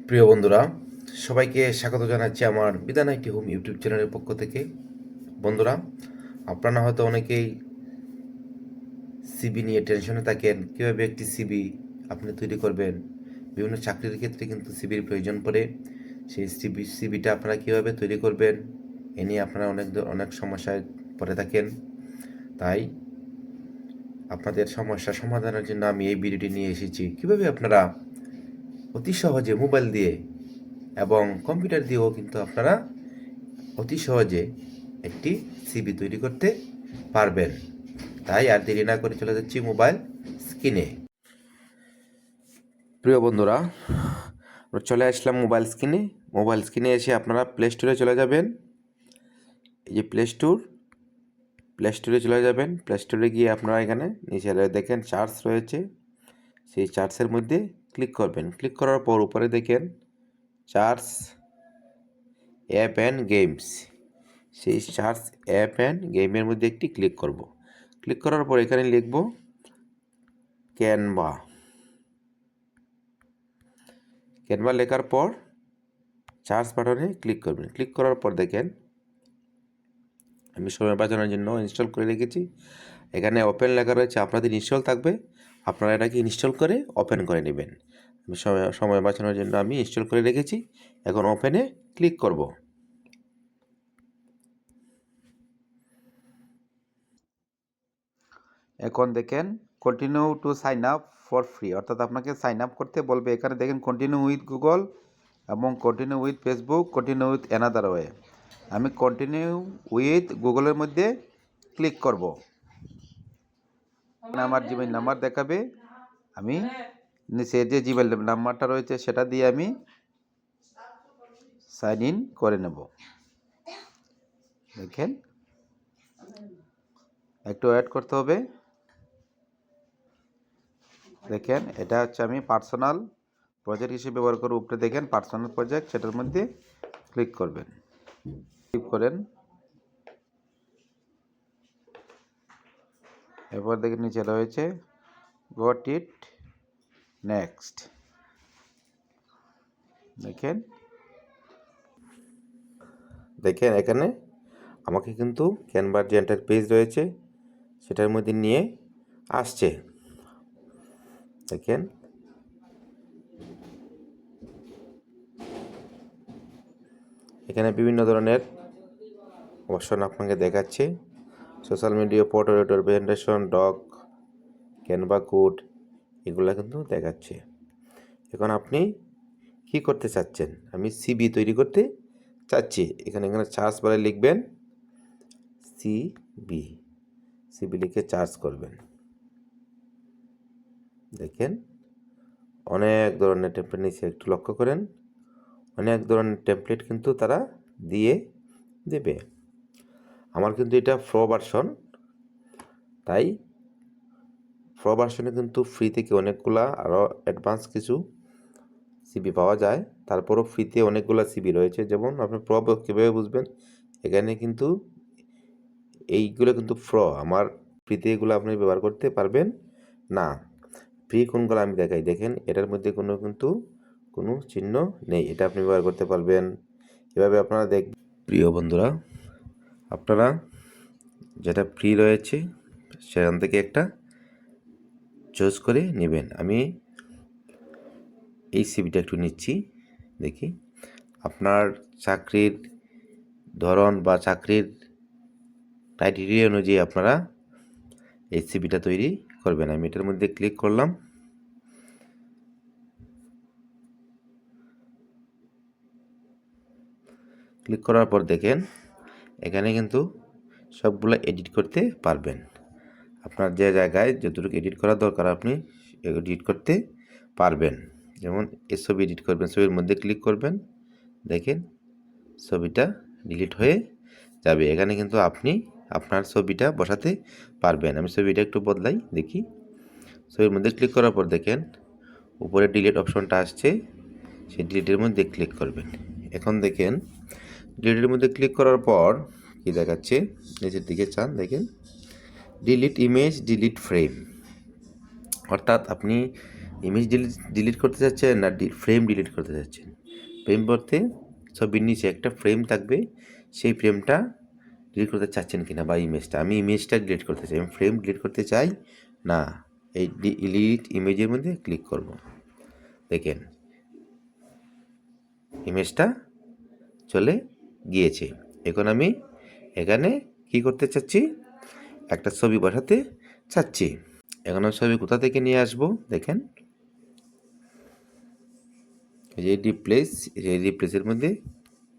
প্রিয় বন্ধুরা, সবাইকে স্বাগত জানাচ্ছি আমার বিধান আইটি হোম ইউটিউব চ্যানেলের পক্ষ থেকে। বন্ধুরা, আপনারা হয়তো অনেকেই সিবি নিয়ে টেনশনে থাকেন, কীভাবে একটি সিবি আপনি তৈরি করবেন। বিভিন্ন চাকরির ক্ষেত্রে কিন্তু সিবির প্রয়োজন পড়ে। সেই সিবিটা আপনারা কীভাবে তৈরি করবেন এ নিয়ে আপনারা অনেক সমস্যায় পড়ে থাকেন। তাই আপনাদের সমস্যা সমাধানের জন্য আমি এই ভিডিওটি নিয়ে এসেছি। কীভাবে আপনারা অতি সহজে মোবাইল দিয়ে এবং কম্পিউটার দিয়েও কিন্তু আপনারা অতি সহজে একটি সিবি তৈরি করতে পারবেন। তাই আর দেরি না করে চলে যাচ্ছি মোবাইল স্ক্রিনে। প্রিয় বন্ধুরা, চলে আসলাম মোবাইল স্ক্রিনে এসে আপনারা প্লে স্টোরে চলে যাবেন। এই যে প্লে স্টোরে চলে যাবেন। প্লে স্টোরে গিয়ে আপনারা এখানে নিচে দেখেন চার্জ রয়েছে, সেই চার্জের মধ্যে ক্লিক করবেন। ক্লিক করার পর উপরে দেখেন চার্জ অ্যাপ অ্যান্ড গেমস, সেই সার্চ অ্যাপ অ্যান্ড গেমের মধ্যে একটি ক্লিক করব। ক্লিক করার পর এখানে লিখব ক্যানভা। লেখার পর সার্চ বাটনে ক্লিক করবেন। ক্লিক করার পর দেখেন আমি সময় বাঁচানোর জন্য ইনস্টল করে রেখেছি। এখানে ওপেন লেখা রয়েছে, আপনাদের ইনস্টল থাকবে, আপনারা এটাকে ইনস্টল করে ওপেন করে নেবেন। আমি সময় বাঁচানোর জন্য আমি ইনস্টল করে রেখেছি। এখন ওপেনে ক্লিক করব। এখন দেখেন continue to sign up for free, অর্থাৎ আপনাকে সাইন আপ করতে বলবে। এখানে দেখেন কন্টিনিউ উইথ গুগল এবং continue with Facebook, continue with another way. আমি কন্টিনিউ উইথ গুগলের মধ্যে ক্লিক করব। আমার জিমেইল নাম্বার দেখাবে, আমি নিচে যে জিমেইল নাম্বারটা রয়েছে সেটা দিয়ে আমি সাইন ইন করে নেব। দেখেন একটু অ্যাড করতে হবে। দেখেন এটা হচ্ছে আমি পার্সোনাল প্রজেক্ট হিসেবে ব্যবহার করে। উপরে দেখেন পার্সোনাল প্রজেক্ট, সেটার মধ্যে ক্লিক করবেন। ক্লিক করেন, এরপর দেখেন নিচে রয়েছে গট ইট নেক্সট। দেখেন এখানে আমাকে কিন্তু ক্যানভার যে এন্টার পেজ রয়েছে সেটার মধ্যে নিয়ে আসছে। দেখেন এখানে বিভিন্ন ধরনের অপশন আপনাকে দেখাচ্ছে। Social media, portrait, presentation, doc, Canva code, এগুলো কিন্তু দেখাচ্ছে। এখন আপনি কি করতে চাচ্ছেন? আমি সিবি তৈরি করতে চাচ্ছি। এখানে চার্জ বারে লিখবেন সিবি লিখে চার্জ করবেন। দেখেন অনেক ধরনের টেমপ্লেট নিচে একটু লক্ষ্য করেন, অনেক ধরনের টেমপ্লেট কিন্তু তারা দিয়ে দেবে। আমার কিন্তু এটা প্রো ভার্সন, তাই প্রো ভার্সনে কিন্তু ফ্রি থেকে অনেকগুলা আরও অ্যাডভান্স কিছু সিবি পাওয়া যায়। তারপরও ফ্রিতে অনেকগুলো সিবি রয়েছে। যেমন আপনি প্রো কীভাবে বুঝবেন, এখানে কিন্তু এইগুলো কিন্তু আমার ফ্রিতে এগুলো আপনি ব্যবহার করতে পারবেন না। ফ্রি কোনগুলো আমি দেখাই। দেখেন এটার মধ্যে কোনো চিহ্ন নেই, এটা আপনি ব্যবহার করতে পারবেন। এভাবে আপনারা দেখবেন। প্রিয় বন্ধুরা, আপনারা যেটা ফ্রি রয়েছে সেখান থেকে একটা চুজ করে নেবেন। আমি এই সিবিটা একটু নিচ্ছি, দেখি আপনার চাকরির ধরন বা চাকরির ক্রাইটেরিয়া অনুযায়ী আপনারা এই সিবিটা তৈরি করবেন। আমি এটার মধ্যে ক্লিক করলাম। ক্লিক করার পর দেখেন এখানে কিন্তু সবগুলো এডিট করতে পারবেন। আপনার যে জায়গায় যতটুকু এডিট করা দরকার আপনি এডিট করতে পারবেন। যেমন এই ছবি এডিট করবেন, ছবির মধ্যে ক্লিক করবেন, দেখেন ছবিটা ডিলিট হয়ে যাবে। এখানে কিন্তু আপনি আপনার ছবিটা বসাতে পারবেন। আমি ছবিটা একটু বদলাই, দেখি। ছবির মধ্যে ক্লিক করার পর দেখেন উপরে ডিলিট অপশনটা আসছে, সেই ডিলিটের মধ্যে ক্লিক করবেন। এখন দেখেন ডিলিটের মধ্যে ক্লিক করার পর কি দেখাচ্ছে, নিচের দিকে চান, দেখেন ডিলিট ইমেজ, ডিলিট ফ্রেম। অর্থাৎ আপনি ইমেজ ডিলিট করতে চাচ্ছেন না ফ্রেম ডিলিট করতে চাচ্ছেন? ফ্রেম বলতে ছবির নিচে একটা ফ্রেম থাকবে, সেই ফ্রেমটা ডিলিট করতে চাচ্ছেন কিনা, বা ইমেজটা। আমি ইমেজটা ডিলিট করতে চাই, আমি ফ্রেম ডিলিট করতে চাই না। এই ডিলিট ইমেজের মধ্যে ক্লিক করব। দেখেন ইমেজটা চলে গিয়েছে। এখন আমি এখানে কি করতে চাচ্ছি, একটা ছবি বসাতে চাচ্ছি। এখন আমি ছবি কোথা থেকে নিয়ে আসব, দেখেন এই রিপ্লেসের মধ্যে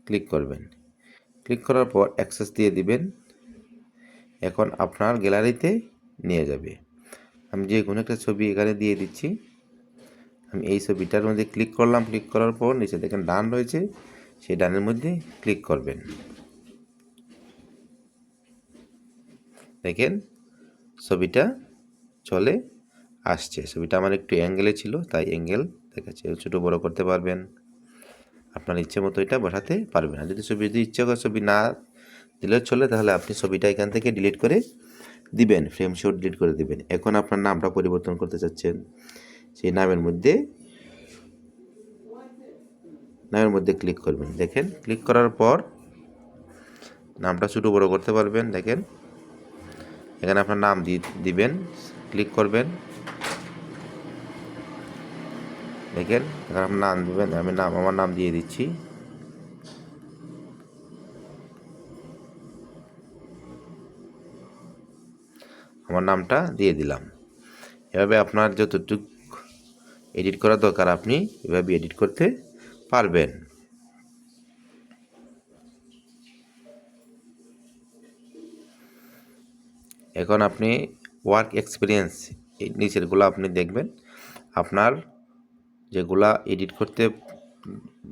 ক্লিক করবেন। ক্লিক করার পর অ্যাক্সেস দিয়ে দিবেন। এখন আপনার গ্যালারিতে নিয়ে যাবে। আমি যে কোনো একটা ছবি এখানে দিয়ে দিচ্ছি। আমি এই ছবিটার মধ্যে ক্লিক করলাম। ক্লিক করার পর নিচে দেখেন ডান রয়েছে, সেই ডানের মধ্যে ক্লিক করবেন। দেখেন ছবিটা চলে আসছে। ছবিটা আমার একটু অ্যাঙ্গেলে ছিল, তাই অ্যাঙ্গেল দেখাচ্ছে। ছোটো বড়ো করতে পারবেন, আপনার ইচ্ছে মতো এটা বসাতে পারবেন। আর যদি ইচ্ছে করে ছবি না দিলেও চলে, তাহলে আপনি ছবিটা এখান থেকে ডিলিট করে দিবেন, ফ্রেম শট ডিলিট করে দিবেন। এখন আপনার নামটা পরিবর্তন করতে চাচ্ছেন, সেই নামের মধ্যে ক্লিক করবেন। দেখেন ক্লিক করার পর নামটা ছোটো বড়ো করতে পারবেন। দেখেন এখানে আপনার নাম দিবেন, ক্লিক করবেন। দেখেন এখানে আপনার নাম দেবেন। আমি আমার নাম দিয়ে দিচ্ছি। আমার নামটা দিয়ে দিলাম। এভাবে আপনার যতটুকু এডিট করা দরকার আপনি এভাবে এডিট করতে পারবেন। এখন আপনি ওয়ার্ক এক্সপিরিয়েন্স এই নিচেরগুলো আপনি দেখবেন। আপনার যেগুলা এডিট করতে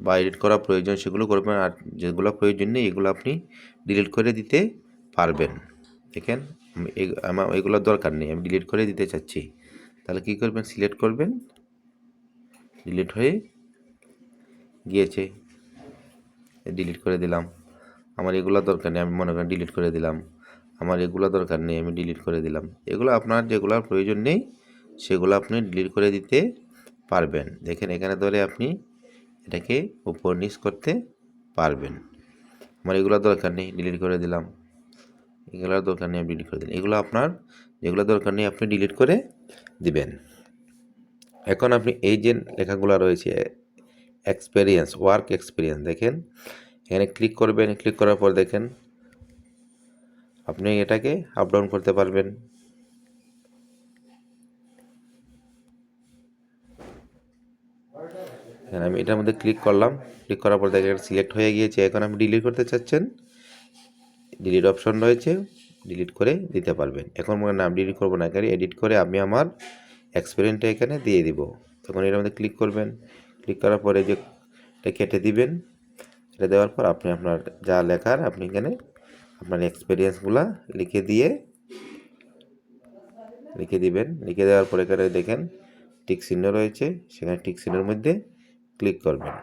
বা এডিট করা প্রয়োজন সেগুলো করবেন, আর যেগুলো প্রয়োজন নেই এগুলো আপনি ডিলিট করে দিতে পারবেন। দেখেন আমার এগুলোর দরকার নেই, আমি ডিলিট করে দিতে চাচ্ছি। তাহলে কী করবেন, সিলেক্ট করবেন, ডিলিট হয়ে গিয়েছে, ডিলিট করে দিলাম। আমার এগুলো দরকার নেই, আমি মনে করেন ডিলিট করে দিলাম। আমার এগুলো দরকার নেই, আমি ডিলিট করে দিলাম। এগুলো আপনার যেগুলোর প্রয়োজন নেই সেগুলো আপনি ডিলিট করে দিতে পারবেন। দেখেন এখানে ধরে আপনি এটাকে উপর নিচ করতে পারবেন। আমার এগুলো দরকার নেই, ডিলিট করে দিলাম। এগুলোর দরকার নেই, আমি ডিলিট করে দিলাম। এগুলো আপনার যেগুলো দরকার নেই আপনি ডিলিট করে দিবেন। এখন আপনি এই যে লেখাগুলো রয়েছে এক্সপিরিয়েন্স, ওয়ার্ক এক্সপিরিয়েন্স, দেখেন এখানে ক্লিক করবেন। ক্লিক করার পর দেখেন আপনি এটাকে আপ ডাউন করতে পারবেন। আমি এটার মধ্যে ক্লিক করলাম। ক্লিক করার পর দেখেন সিলেক্ট হয়ে গিয়েছে। এখন আমি ডিলিট করতে চাচ্ছেন, ডিলিট অপশন রয়েছে, ডিলিট করে দিতে পারবেন। এখন মনে নাম ডিলিট করবো না, এখানে এডিট করে আমি আমার এক্সপিরিয়েন্সটা এখানে দিয়ে দিব। তখন এটার মধ্যে ক্লিক করবেন। ক্লিক করার পরে যে এটা কেটে দিবেন। এটা দেওয়ার পর আপনি আপনার যা লেখার আপনি এখানে আপনার এক্সপিরিয়েন্সগুলো লিখে দিবেন। লিখে দেওয়ার পরে এখানে দেখেন টিক চিহ্ন রয়েছে, সেখানে টিক চিহ্নের মধ্যে ক্লিক করবেন।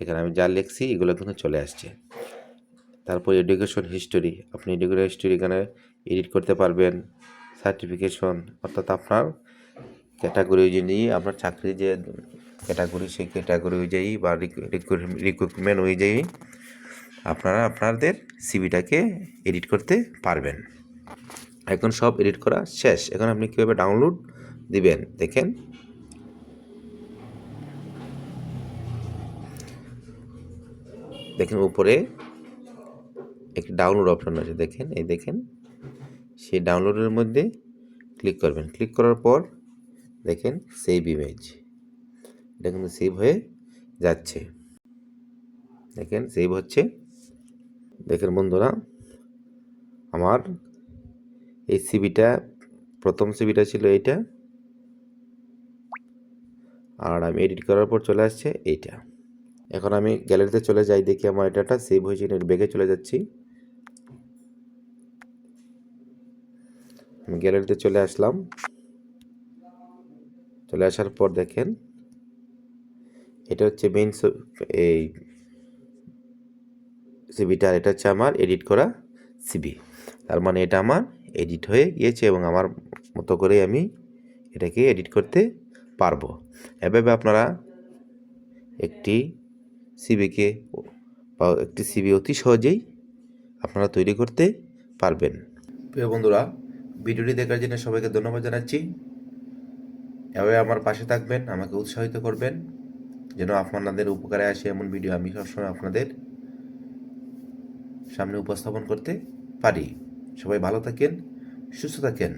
এখানে আমি যা লিখছি এগুলো কিন্তু চলে আসছে। তারপর এডুকেশন হিস্টোরি, আপনি এডুকেশন হিস্টোরি এখানে এডিট করতে পারবেন। সার্টিফিকেশন, অর্থাৎ আপনার ক্যাটাগরি অনুযায়ী, আপনার চাকরি যে ক্যাটাগরি সেই ক্যাটাগরি অনুযায়ী বা রিক্রুটমেন্ট অনুযায়ী আপনারা আপনাদের সিভিটাকে এডিট করতে পারবেন। এখন সব এডিট করা শেষ। এখন আপনি কীভাবে ডাউনলোড দিবেন দেখেন। দেখেন উপরে একটি ডাউনলোড অপশন আছে, দেখেন এই দেখেন, সেই ডাউনলোডের মধ্যে ক্লিক করবেন। ক্লিক করার পর দেখেন সেভ ইমেজ, এটা কিন্তু সেভ হয়ে যাচ্ছে। দেখেন সেভ হচ্ছে। দেখেন বন্ধুরা, আমার এই সিভিটা, প্রথম সিভিটা ছিল এইটা, আর আমি এডিট করার পর চলে আসছে এইটা। এখন আমি গ্যালারিতে চলে যাই, দেখি আমার এটা সেভ হয়েছে, ব্যাগে চলে যাচ্ছি। আমি গ্যালারিতে চলে আসলাম। চলে আসার পর দেখেন এটা হচ্ছে মেইন এই সিভিটা, এটা হচ্ছে আমার এডিট করা সিভি। তার মানে এটা আমার এডিট হয়ে গিয়েছে এবং আমার মতো করে আমি এটাকে এডিট করতে পারবো। এভাবে আপনারা একটি সিভিকে বা একটি সিভি অতি সহজেই আপনারা তৈরি করতে পারবেন। প্রিয় বন্ধুরা, ভিডিওটি দেখার জন্য সবাইকে ধন্যবাদ জানাচ্ছি। এভাবে আমার পাশে থাকবেন, আমাকে উৎসাহিত করবেন যেন আপনাদের উপকারে আসে এমন ভিডিও আমি সবসময় আপনাদের সামনে উপস্থাপন করতে পারি। সবাই ভালো থাকেন, সুস্থ থাকেন।